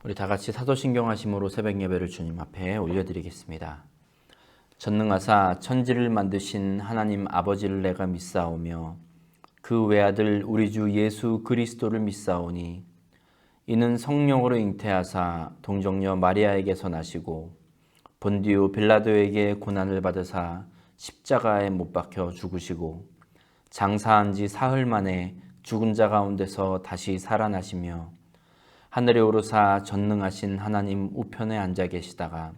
우리 다 같이 사도신경 하심으로 새벽 예배를 주님 앞에 올려드리겠습니다. 전능하사 천지를 만드신 하나님 아버지를 내가 믿사오며 그 외아들 우리 주 예수 그리스도를 믿사오니 이는 성령으로 잉태하사 동정녀 마리아에게서 나시고 본디오 빌라도에게 고난을 받으사 십자가에 못 박혀 죽으시고 장사한 지 사흘 만에 죽은 자 가운데서 다시 살아나시며 하늘에 오르사 전능하신 하나님 우편에 앉아 계시다가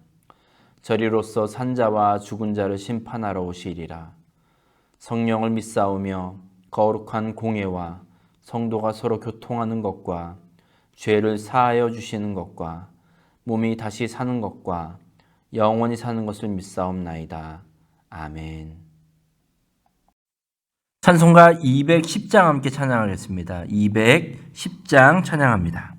저리로서 산자와 죽은 자를 심판하러 오시리라. 성령을 믿사오며 거룩한 공예와 성도가 서로 교통하는 것과 죄를 사하여 주시는 것과 몸이 다시 사는 것과 영원히 사는 것을 믿사옵나이다. 아멘. 찬송가 210장 함께 찬양하겠습니다. 210장 찬양합니다.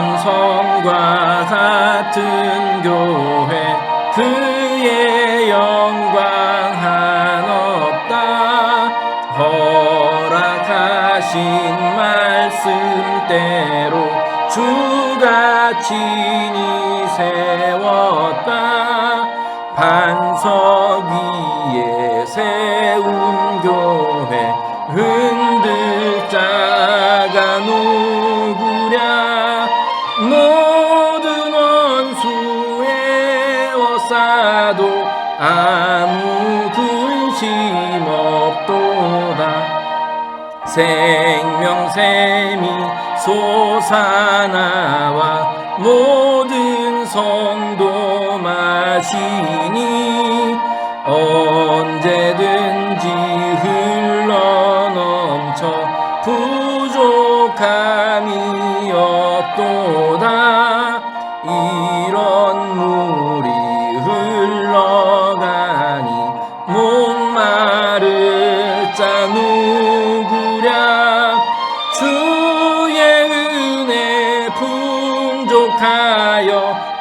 시온성과 같은 교회 그의 영광 한없다. 허락하신 말씀대로 주가 친히 세웠다. 반석 위에 세운 교회 흔들 자가 누구랴. 모든 원수에 어싸도 아무 근심 없도다. 생명샘이 솟아나와 모든 성도 마시니 언제든지 흘러넘쳐 부족함이 없도다. 이런 물이 흘러가니 목마를 자 누구랴. 주의 은혜 풍족하여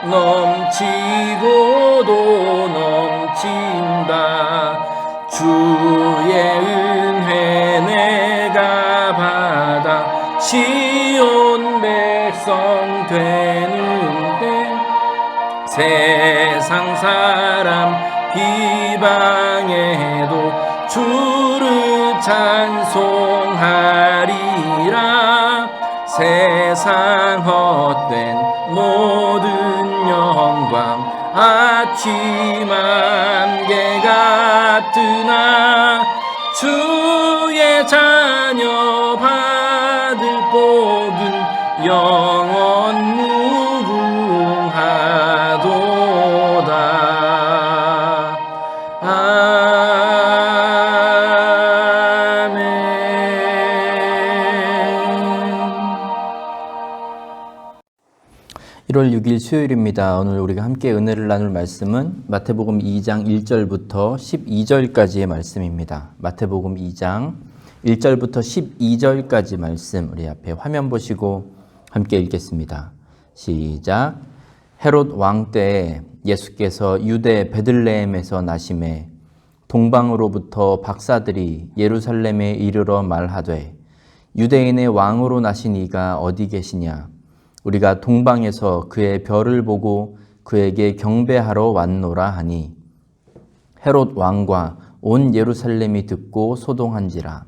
넘치고도 넘친다. 주의 은혜 내가 받아 시온 백성 되는데 세상 사람 비방해도 주를 찬송하리라. 세상 헛된 모든 영광 아침 안개 같으나 주의 자녀 받을 복은 영원 무궁하도다. 아멘. 1월 6일 수요일입니다. 오늘 우리가 함께 은혜를 나눌 말씀은 마태복음 2장 1절부터 12절까지의 말씀입니다. 마태복음 2장 1절부터 12절까지 말씀 우리 앞에 화면 보시고 함께 읽겠습니다. 시작. 헤롯 왕 때에 예수께서 유대 베들레헴에서 나심에 동방으로부터 박사들이 예루살렘에 이르러 말하되 유대인의 왕으로 나신 이가 어디 계시냐. 우리가 동방에서 그의 별을 보고 그에게 경배하러 왔노라 하니 헤롯 왕과 온 예루살렘이 듣고 소동한지라.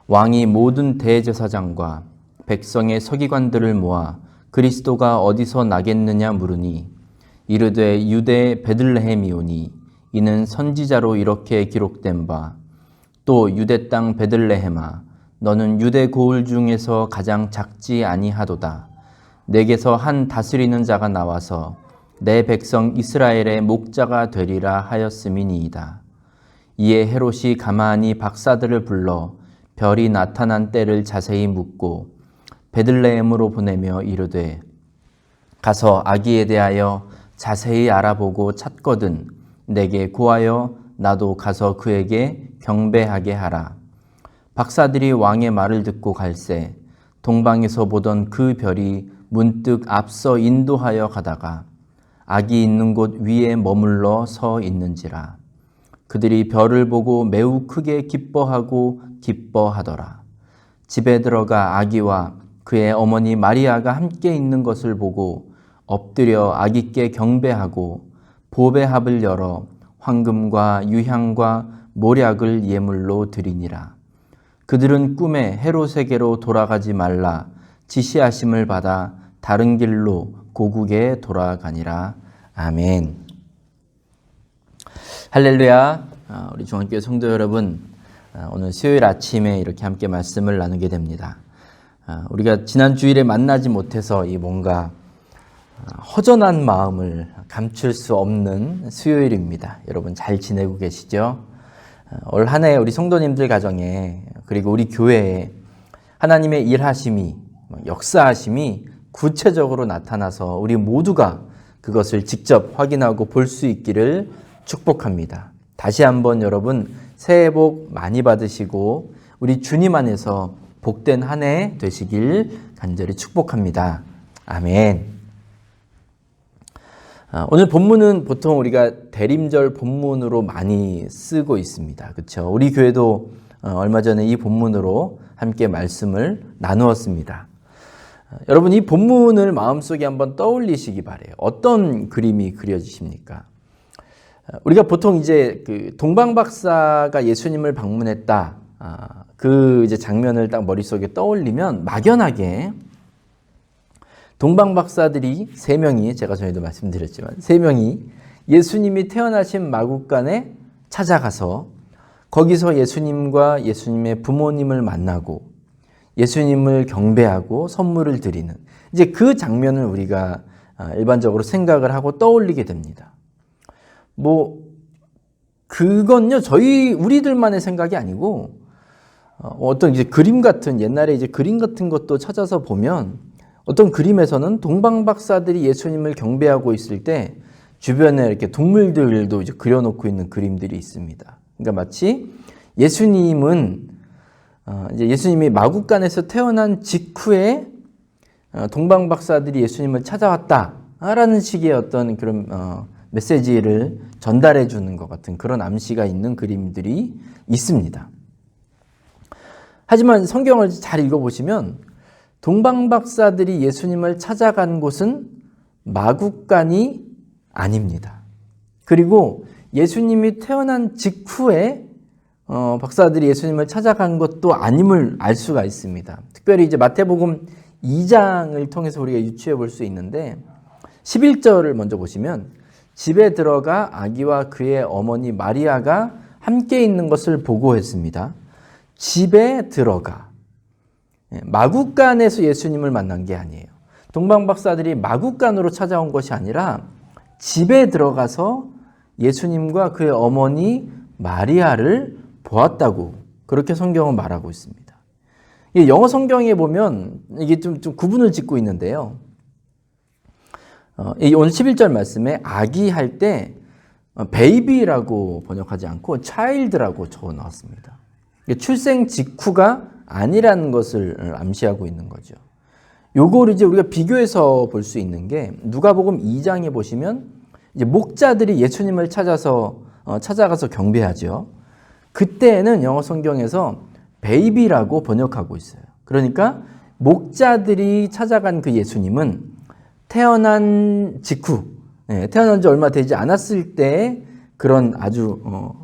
왕이 모든 대제사장과 백성의 서기관들을 모아 그리스도가 어디서 나겠느냐 물으니 이르되 유대 베들레헴이오니 이는 선지자로 이렇게 기록된 바 또 유대 땅 베들레헴아 너는 유대 고을 중에서 가장 작지 아니하도다. 내게서 한 다스리는 자가 나와서 내 백성 이스라엘의 목자가 되리라 하였음이니이다. 이에 헤롯이 가만히 박사들을 불러 별이 나타난 때를 자세히 묻고 베들레헴으로 보내며 이르되 가서 아기에 대하여 자세히 알아보고 찾거든 내게 구하여 나도 가서 그에게 경배하게 하라. 박사들이 왕의 말을 듣고 갈새 동방에서 보던 그 별이 문득 앞서 인도하여 가다가 악이 있는 곳 위에 머물러 서 있는지라. 그들이 별을 보고 매우 크게 기뻐하고 기뻐하더라. 집에 들어가 아기와 그의 어머니 마리아가 함께 있는 것을 보고 엎드려 아기께 경배하고 보배 합을 열어 황금과 유향과 몰약을 예물로 드리니라. 그들은 꿈에 헤롯에게로 돌아가지 말라 지시하심을 받아 다른 길로 고국에 돌아가니라. 아멘. 할렐루야. 우리 중앙교회 성도 여러분, 오늘 수요일 아침에 이렇게 함께 말씀을 나누게 됩니다. 우리가 지난 주일에 만나지 못해서 이 뭔가 허전한 마음을 감출 수 없는 수요일입니다. 여러분 잘 지내고 계시죠? 올 한 해 우리 성도님들 가정에 그리고 우리 교회에 하나님의 일하심이 역사하심이 구체적으로 나타나서 우리 모두가 그것을 직접 확인하고 볼 수 있기를 축복합니다. 다시 한번 여러분 새해 복 많이 받으시고 우리 주님 안에서 복된 한 해 되시길 간절히 축복합니다. 아멘. 오늘 본문은 보통 우리가 대림절 본문으로 많이 쓰고 있습니다. 그렇죠? 우리 교회도 얼마 전에 이 본문으로 함께 말씀을 나누었습니다. 여러분 이 본문을 마음속에 한번 떠올리시기 바래요. 어떤 그림이 그려지십니까? 우리가 보통 이제 그 동방박사가 예수님을 방문했다. 그 이제 장면을 딱 머릿속에 떠올리면 막연하게 동방박사들이 3명이 제가 전에도 말씀드렸지만 3명이 예수님이 태어나신 마국간에 찾아가서 거기서 예수님과 예수님의 부모님을 만나고 예수님을 경배하고 선물을 드리는 이제 그 장면을 우리가 일반적으로 생각을 하고 떠올리게 됩니다. 그건요 우리들만의 생각이 아니고 어떤 이제 그림 같은 옛날에 이제 그림 같은 것도 찾아서 보면 어떤 그림에서는 동방박사들이 예수님을 경배하고 있을 때 주변에 이렇게 동물들도 이제 그려놓고 있는 그림들이 있습니다. 그러니까 마치 예수님은 이제 예수님이 마국간에서 태어난 직후에 동방박사들이 예수님을 찾아왔다라는 식의 어떤 그런 메시지를 전달해 주는 것 같은 그런 암시가 있는 그림들이 있습니다. 하지만 성경을 잘 읽어보시면 동방박사들이 예수님을 찾아간 곳은 마국간이 아닙니다. 그리고 예수님이 태어난 직후에 박사들이 예수님을 찾아간 것도 아님을 알 수가 있습니다. 특별히 이제 마태복음 2장을 통해서 우리가 유추해 볼 수 있는데 11절을 먼저 보시면 집에 들어가 아기와 그의 어머니 마리아가 함께 있는 것을 보고했습니다. 집에 들어가. 마국간에서 예수님을 만난 게 아니에요. 동방박사들이 마국간으로 찾아온 것이 아니라 집에 들어가서 예수님과 그의 어머니 마리아를 보았다고 그렇게 성경은 말하고 있습니다. 영어 성경에 보면 이게 좀 구분을 짓고 있는데요. 오늘 11절 말씀에 아기 할 때 베이비라고 번역하지 않고 child라고 적어 나왔습니다. 출생 직후가 아니라는 것을 암시하고 있는 거죠. 요걸 이제 우리가 비교해서 볼 수 있는 게 누가복음 2장에 보시면 이제 목자들이 예수님을 찾아가서 경배하죠. 그때는 영어 성경에서 베이비라고 번역하고 있어요. 그러니까 목자들이 찾아간 그 예수님은 태어난 직후, 태어난 지 얼마 되지 않았을 때 그런 아주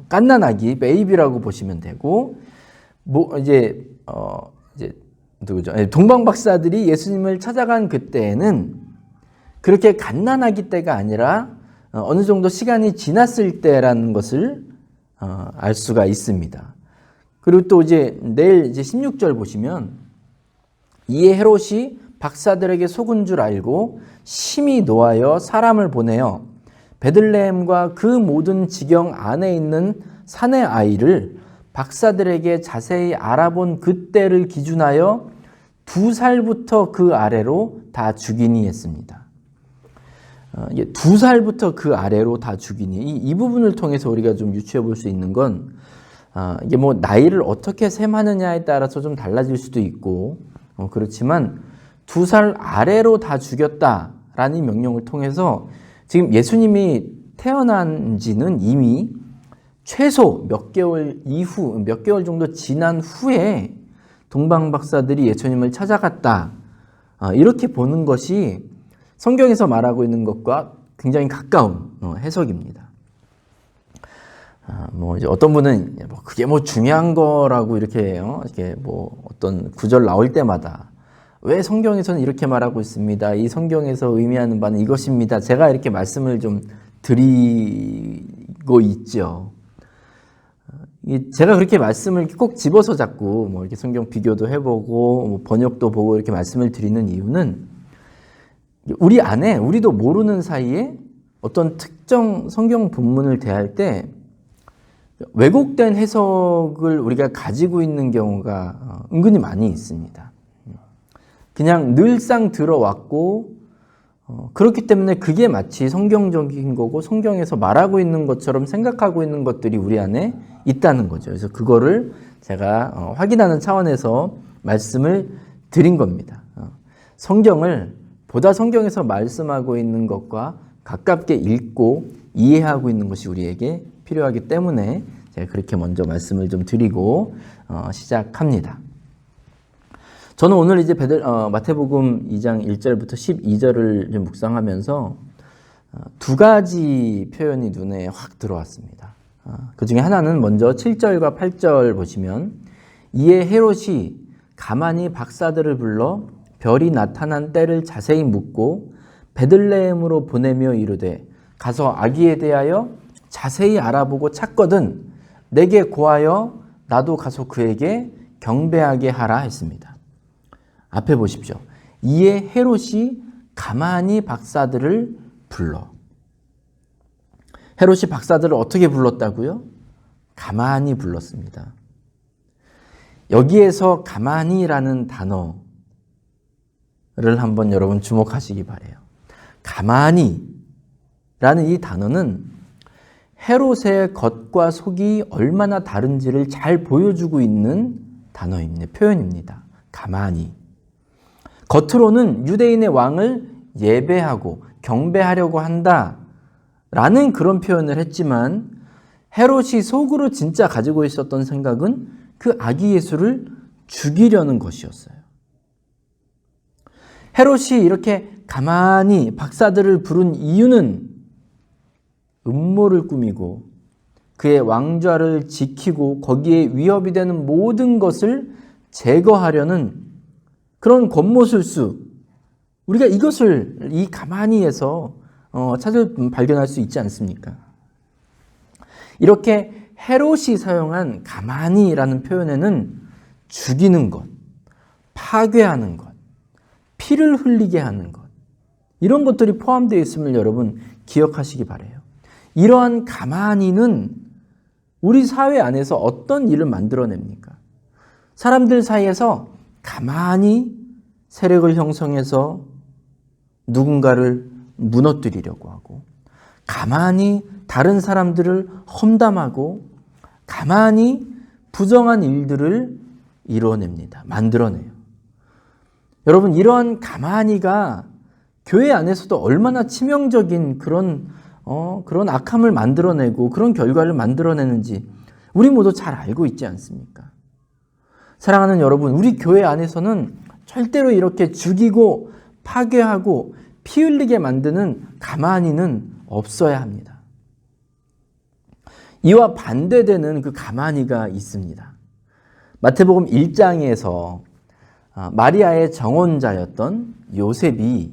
갓난 아기 베이비라고 보시면 되고 이제 누구죠? 동방박사들이 예수님을 찾아간 그때는 그렇게 갓난아기 때가 아니라 어느 정도 시간이 지났을 때라는 것을 알 수가 있습니다. 그리고 또 이제 내일 이제 16절 보시면 이에 헤롯이 박사들에게 속은 줄 알고 심히 노하여 사람을 보내어 베들레헴과 그 모든 지경 안에 있는 산의 아이를 박사들에게 자세히 알아본 그때를 기준하여 2살부터 그 아래로 다 죽이니 했습니다. 이게 2살부터 그 아래로 다 죽이니 이 부분을 통해서 우리가 좀 유추해 볼 수 있는 건 이게 뭐 나이를 어떻게 셈하느냐에 따라서 좀 달라질 수도 있고 그렇지만 2살 아래로 다 죽였다라는 명령을 통해서 지금 예수님이 태어난 지는 이미 최소 몇 개월 이후, 몇 개월 정도 지난 후에 동방박사들이 예수님을 찾아갔다. 이렇게 보는 것이 성경에서 말하고 있는 것과 굉장히 가까운 해석입니다. 뭐 이제 어떤 분은 뭐 그게 뭐 중요한 거라고 이렇게 뭐 어떤 구절 나올 때마다 왜 성경에서는 이렇게 말하고 있습니다. 이 성경에서 의미하는 바는 이것입니다. 제가 이렇게 말씀을 좀 드리고 있죠. 제가 그렇게 말씀을 꼭 집어서 자꾸 뭐 이렇게 성경 비교도 해보고 뭐 번역도 보고 이렇게 말씀을 드리는 이유는 우리 안에 우리도 모르는 사이에 어떤 특정 성경 본문을 대할 때 왜곡된 해석을 우리가 가지고 있는 경우가 은근히 많이 있습니다. 그냥 늘상 들어왔고 그렇기 때문에 그게 마치 성경적인 거고 성경에서 말하고 있는 것처럼 생각하고 있는 것들이 우리 안에 있다는 거죠. 그래서 그거를 제가 확인하는 차원에서 말씀을 드린 겁니다. 성경을 보다 성경에서 말씀하고 있는 것과 가깝게 읽고 이해하고 있는 것이 우리에게 필요하기 때문에 제가 그렇게 먼저 말씀을 좀 드리고 시작합니다. 저는 오늘 이제 마태복음 2장 1절부터 12절을 좀 묵상하면서 2가지 표현이 눈에 확 들어왔습니다. 그 중에 하나는 먼저 7절과 8절 보시면 이에 헤롯이 가만히 박사들을 불러 별이 나타난 때를 자세히 묻고 베들레헴으로 보내며 이르되 가서 아기에 대하여 자세히 알아보고 찾거든 내게 고하여 나도 가서 그에게 경배하게 하라 했습니다. 앞에 보십시오. 이에 헤롯이 가만히 박사들을 불러. 헤롯이 박사들을 어떻게 불렀다고요? 가만히 불렀습니다. 여기에서 가만히라는 단어를 한번 여러분 주목하시기 바라요. 가만히라는 이 단어는 헤롯의 겉과 속이 얼마나 다른지를 잘 보여주고 있는 단어입니다. 표현입니다. 가만히. 겉으로는 유대인의 왕을 예배하고 경배하려고 한다라는 그런 표현을 했지만 헤롯이 속으로 진짜 가지고 있었던 생각은 그 아기 예수를 죽이려는 것이었어요. 헤롯이 이렇게 가만히 박사들을 부른 이유는 음모를 꾸미고 그의 왕좌를 지키고 거기에 위협이 되는 모든 것을 제거하려는 그런 권모술수, 우리가 이것을 이 가만히에서 발견할 수 있지 않습니까? 이렇게 헤롯이 사용한 가만히라는 표현에는 죽이는 것, 파괴하는 것, 피를 흘리게 하는 것, 이런 것들이 포함되어 있음을 여러분 기억하시기 바라요. 이러한 가만히는 우리 사회 안에서 어떤 일을 만들어냅니까? 사람들 사이에서 가만히 세력을 형성해서 누군가를 무너뜨리려고 하고 가만히 다른 사람들을 험담하고 가만히 부정한 일들을 이뤄냅니다. 만들어내요. 여러분 이러한 가만히가 교회 안에서도 얼마나 치명적인 그런 악함을 만들어내고 그런 결과를 만들어내는지 우리 모두 잘 알고 있지 않습니까? 사랑하는 여러분, 우리 교회 안에서는 절대로 이렇게 죽이고 파괴하고 피 흘리게 만드는 가만히는 없어야 합니다. 이와 반대되는 그 가만히가 있습니다. 마태복음 1장에서 마리아의 정혼자였던 요셉이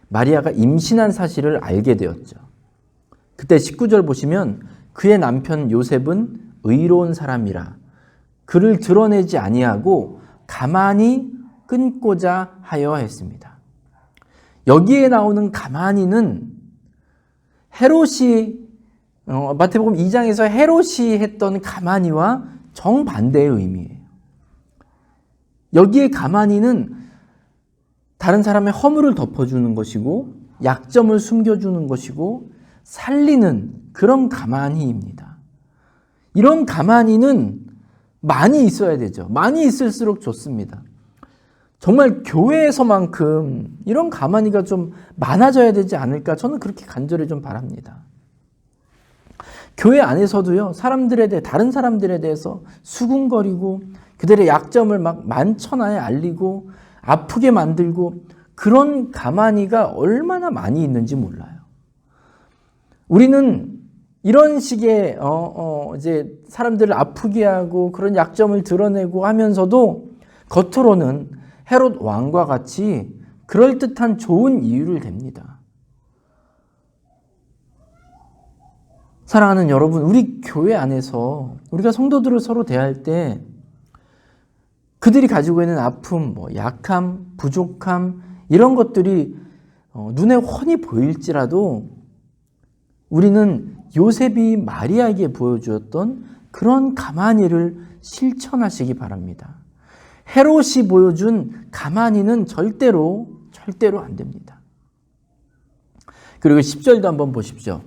마리아가 임신한 사실을 알게 되었죠. 그때 19절 보시면 그의 남편 요셉은 의로운 사람이라 그를 드러내지 아니하고 가만히 끊고자 하여 했습니다. 여기에 나오는 가만히는 헤롯이 마태복음 2장에서 헤롯이 했던 가만히와 정반대의 의미예요. 여기에 가만히는 다른 사람의 허물을 덮어주는 것이고 약점을 숨겨주는 것이고 살리는 그런 가만히입니다. 이런 가만히는 많이 있어야 되죠. 많이 있을수록 좋습니다. 정말 교회에서만큼 이런 가만히가 좀 많아져야 되지 않을까, 저는 그렇게 간절히 좀 바랍니다. 교회 안에서도요, 다른 사람들에 대해서 수군거리고 그들의 약점을 막 만천하에 알리고 아프게 만들고 그런 가만히가 얼마나 많이 있는지 몰라요. 우리는 이런 식의 이제 사람들을 아프게 하고 그런 약점을 드러내고 하면서도 겉으로는 헤롯 왕과 같이 그럴듯한 좋은 이유를 댑니다. 사랑하는 여러분, 우리 교회 안에서 우리가 성도들을 서로 대할 때 그들이 가지고 있는 아픔, 약함, 부족함 이런 것들이 눈에 훤히 보일지라도 우리는 요셉이 마리아에게 보여주었던 그런 가만히를 실천하시기 바랍니다. 헤롯이 보여준 가만히는 절대로 안 됩니다. 그리고 10절도 한번 보십시오.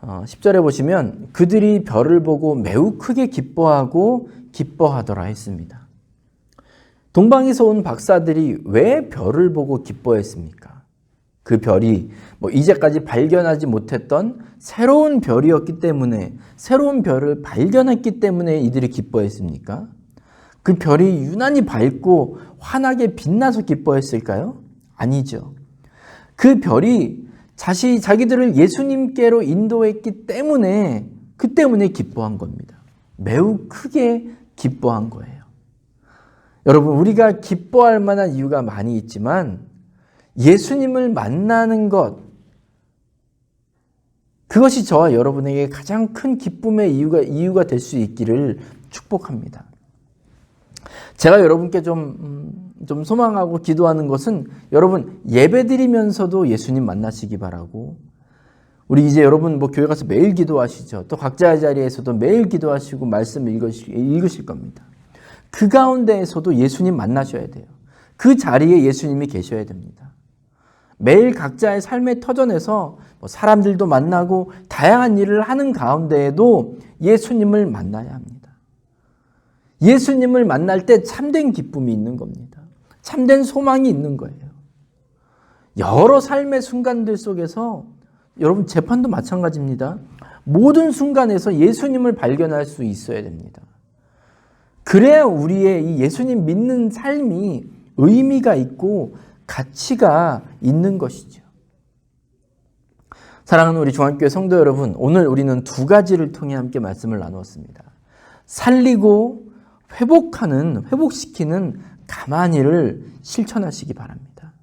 10절에 보시면 그들이 별을 보고 매우 크게 기뻐하더라 했습니다. 동방에서 온 박사들이 왜 별을 보고 기뻐했습니까? 그 별이 이제까지 발견하지 못했던 새로운 별이었기 때문에, 새로운 별을 발견했기 때문에 이들이 기뻐했습니까? 그 별이 유난히 밝고 환하게 빛나서 기뻐했을까요? 아니죠. 그 별이 자기들을 예수님께로 인도했기 때문에, 그 때문에 기뻐한 겁니다. 매우 크게 기뻐한 거예요. 여러분, 우리가 기뻐할 만한 이유가 많이 있지만 예수님을 만나는 것, 그것이 저와 여러분에게 가장 큰 기쁨의 이유가 될 수 있기를 축복합니다. 제가 여러분께 좀 소망하고 기도하는 것은 여러분 예배드리면서도 예수님 만나시기 바라고, 우리 이제 여러분 교회 가서 매일 기도하시죠. 또 각자의 자리에서도 매일 기도하시고 말씀 읽으실 겁니다. 그 가운데에서도 예수님 만나셔야 돼요. 그 자리에 예수님이 계셔야 됩니다. 매일 각자의 삶의 터전에서 사람들도 만나고 다양한 일을 하는 가운데에도 예수님을 만나야 합니다. 예수님을 만날 때 참된 기쁨이 있는 겁니다. 참된 소망이 있는 거예요. 여러 삶의 순간들 속에서 여러분 재판도 마찬가지입니다. 모든 순간에서 예수님을 발견할 수 있어야 됩니다. 그래야 우리의 이 예수님 믿는 삶이 의미가 있고 가치가 있는 것이죠. 사랑하는 우리 중앙교회 성도 여러분, 오늘 우리는 두 가지를 통해 함께 말씀을 나누었습니다. 살리고 회복시키는 가만히를 실천하시기 바랍니다.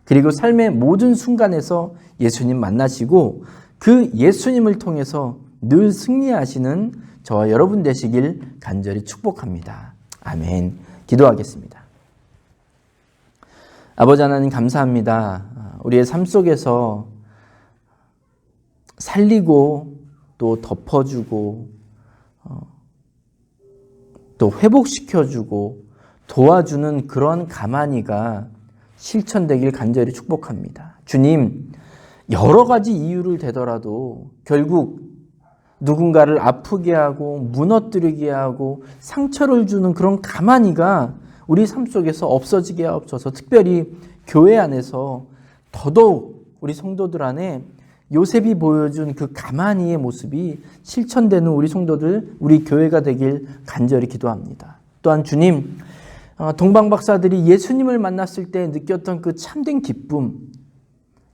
그리고 삶의 모든 순간에서 예수님 만나시고 그 예수님을 통해서 늘 승리하시는 저와 여러분 되시길 간절히 축복합니다. 아멘. 기도하겠습니다. 아버지 하나님 감사합니다. 우리의 삶 속에서 살리고 또 덮어주고 또 회복시켜주고 도와주는 그런 가만히가 실천되길 간절히 축복합니다. 주님, 여러 가지 이유를 대더라도 결국 누군가를 아프게 하고 무너뜨리게 하고 상처를 주는 그런 가만히가 우리 삶 속에서 없어지게 하옵소서. 특별히 교회 안에서 더더욱 우리 성도들 안에 요셉이 보여준 그 가만히의 모습이 실천되는 우리 성도들, 우리 교회가 되길 간절히 기도합니다. 또한 주님, 동방 박사들이 예수님을 만났을 때 느꼈던 그 참된 기쁨,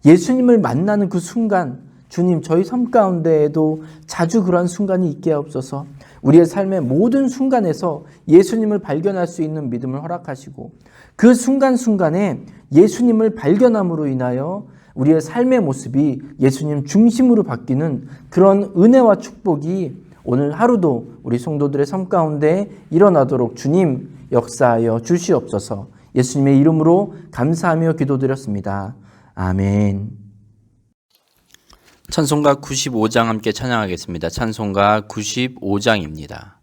예수님을 만나는 그 순간, 주님 저희 삶 가운데에도 자주 그러한 순간이 있게 하옵소서. 우리의 삶의 모든 순간에서 예수님을 발견할 수 있는 믿음을 허락하시고 그 순간순간에 예수님을 발견함으로 인하여 우리의 삶의 모습이 예수님 중심으로 바뀌는 그런 은혜와 축복이 오늘 하루도 우리 성도들의 삶 가운데 일어나도록 주님 역사하여 주시옵소서. 예수님의 이름으로 감사하며 기도드렸습니다. 아멘. 찬송가 95장 함께 찬양하겠습니다. 찬송가 95장입니다.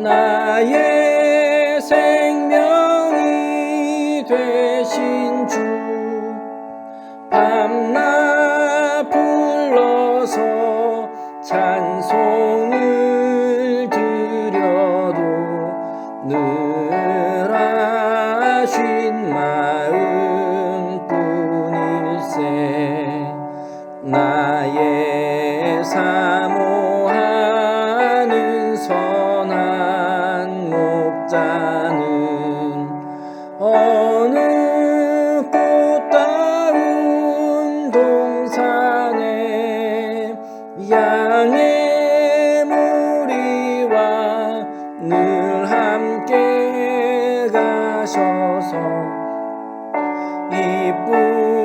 나의 생명이 되신 주 밤낮 불러서 찬송을 드려도 늘 하신 마음뿐일세. 나의 사모하는 선한 목자는 어느 꽃다운 동산에 양의 무리와 늘 함께 가셔서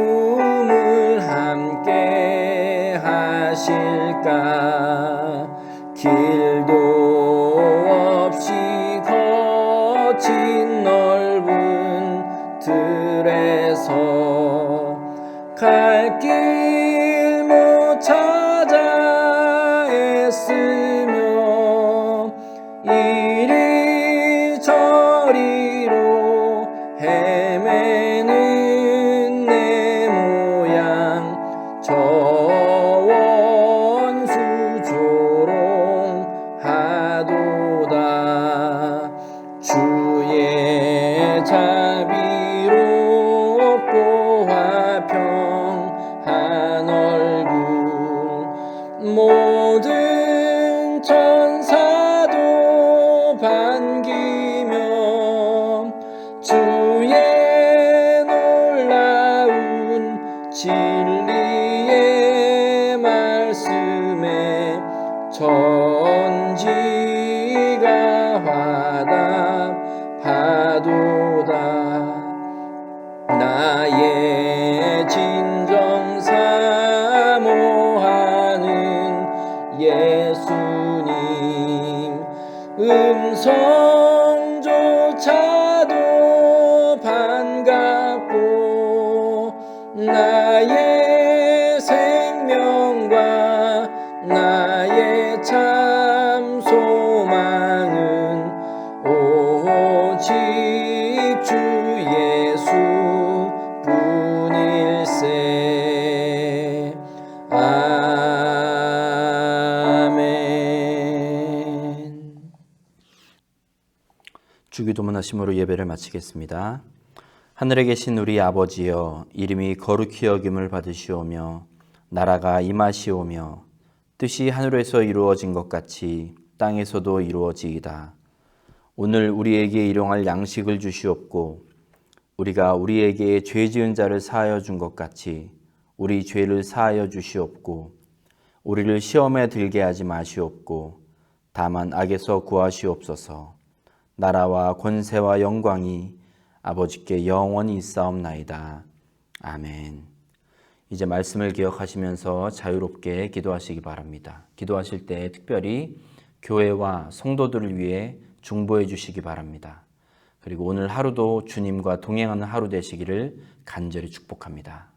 이쁨을 함께 하실까. 길도 없이 거친 넓은 들에서 갈 길 못 찾아 애쓰며 이리 저리로 헤매는 내 모양 저 원수 조롱하도다. 주의 자비롭고 화평한 얼굴 모든 천사도 반기며 주의 놀라운 진리의 말씀에 천지가 화답하도다. 나의 진정 사모하는 예수님 음성조차도 반갑고 나의 생명과 나의 참 소망은 오직 주 예수 뿐일세. 아멘. 주기도문 하심으로 예배를 마치겠습니다. 하늘에 계신 우리 아버지여, 이름이 거룩히 여김을 받으시오며 나라가 임하시오며 뜻이 하늘에서 이루어진 것 같이 땅에서도 이루어지이다. 오늘 우리에게 일용할 양식을 주시옵고 우리가 우리에게 죄 지은 자를 사하여 준 것 같이 우리 죄를 사하여 주시옵고 우리를 시험에 들게 하지 마시옵고 다만 악에서 구하시옵소서. 나라와 권세와 영광이 아버지께 영원히 있사옵나이다. 아멘. 이제 말씀을 기억하시면서 자유롭게 기도하시기 바랍니다. 기도하실 때 특별히 교회와 성도들을 위해 중보해 주시기 바랍니다. 그리고 오늘 하루도 주님과 동행하는 하루 되시기를 간절히 축복합니다.